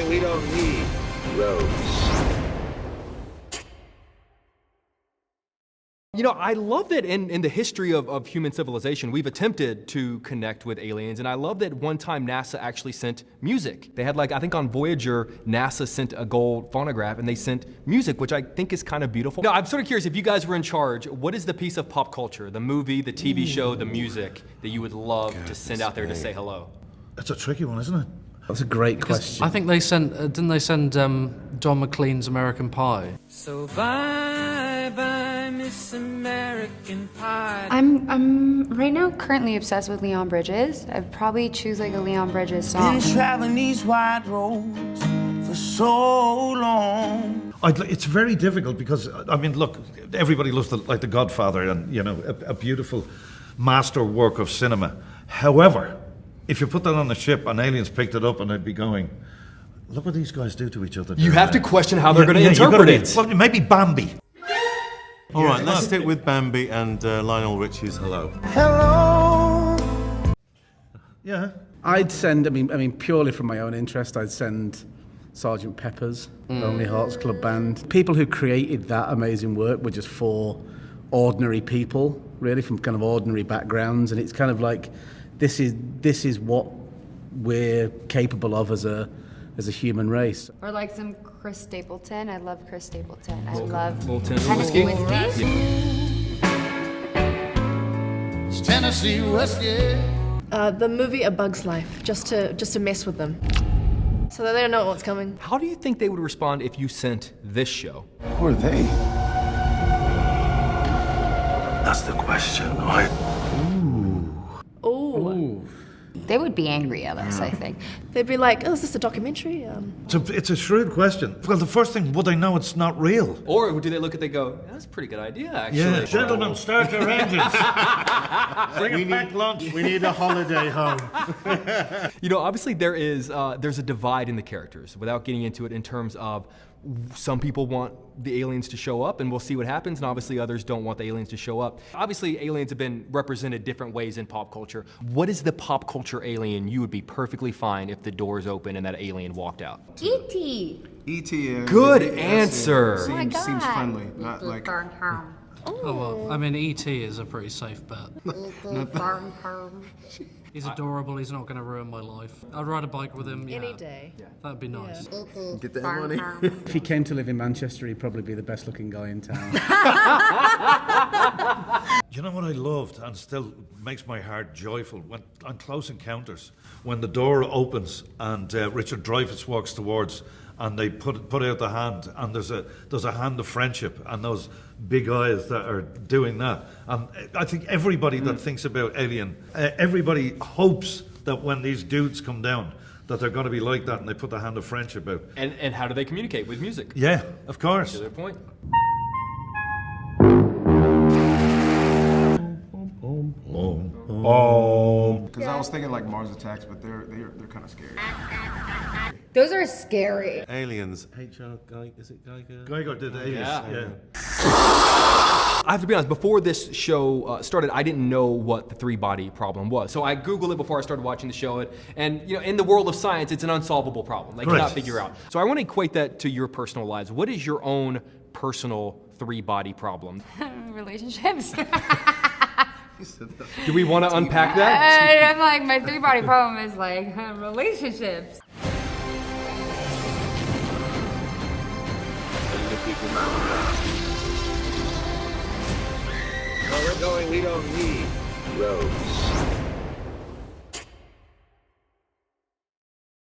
going, we don't need roads. You know, I love that in the history of human civilization, we've attempted to connect with aliens, and I love that one time NASA actually sent music. They had I think on Voyager, NASA sent a gold phonograph, and they sent music, which I think is kind of beautiful. Now, I'm sort of curious, if you guys were in charge, what is the piece of pop culture, the movie, the TV show, the music, that you would love to send out there to say hello? That's a tricky one, isn't it? That's a great question. I think they sent, didn't they send John McClane's American Pie? So bye bye, Miss American Pie. I'm right now currently obsessed with Leon Bridges. I'd probably choose a Leon Bridges song. Been traveling these wide roads for so long. It's very difficult because, I mean, look, everybody loves the Godfather and, you know, a beautiful masterwork of cinema. However, if you put that on a ship and aliens picked it up and they'd be going, look what these guys do to each other. You have to question how they're going to interpret it. Well, maybe Bambi. All right, let's stick with Bambi and Lionel Richie's Hello. Hello. Yeah. I'd send, I mean, purely from my own interest, I'd send Sgt. Pepper's Lonely Hearts Club Band. People who created that amazing work were just four ordinary people, really, from kind of ordinary backgrounds, and it's kind of like, this is what we're capable of as a human race. Or some Chris Stapleton. I love Chris Stapleton. I love Little Tennessee Whiskey. It's Tennessee whiskey. The movie A Bug's Life, just to mess with them, so that they don't know what's coming. How do you think they would respond if you sent this show? Who are they? That's the question, right? Ooh. They would be angry at us, I think. They'd be like, oh, is this a documentary? It's a shrewd question. Well, the first thing, would they know it's not real? Or do they look at it and go, that's a pretty good idea, actually. Yeah. Gentlemen, start your engines. Bring a packed lunch. We need a holiday home. You know, obviously there's a divide in the characters, without getting into it in terms of some people want the aliens to show up and we'll see what happens, and obviously others don't want the aliens to show up. Obviously aliens have been represented different ways in pop culture. What is the pop culture alien you would be perfecly fine if the doors opened and that alien walked out? E.T. E.T. Good answer. Oh my God. Seems friendly, not like... Oh, well, I mean, E.T. is a pretty safe bet. He's adorable, he's not going to ruin my life. I'd ride a bike with him, Any day. That'd be nice. Get that money. If he came to live in Manchester, he'd probably be the best looking guy in town. You know what I loved and still makes my heart joyful? When on Close Encounters, when the door opens and Richard Dreyfuss walks towards and they put out the hand and there's a hand of friendship and those big eyes that are doing that. And I think everybody that thinks about Alien, everybody hopes that when these dudes come down that they're going to be like that and they put the hand of friendship out. And how do they communicate? With music. Yeah, of course. To their point. Because I was thinking like Mars Attacks, but they're kind of scary. Those are scary. Aliens. H.R. Is it Geiger? Geiger did Aliens. Yeah. I have to be honest, before this show started, I didn't know what the three-body problem was. So I Googled it before I started watching the show, and you know, in the world of science, it's an unsolvable problem. They cannot figure out. So I want to equate that to your personal lives. What is your own personal three-body problem? Relationships. Do we want to unpack that? I'm like, my three-body problem is relationships. Where we're going, we don't need roads.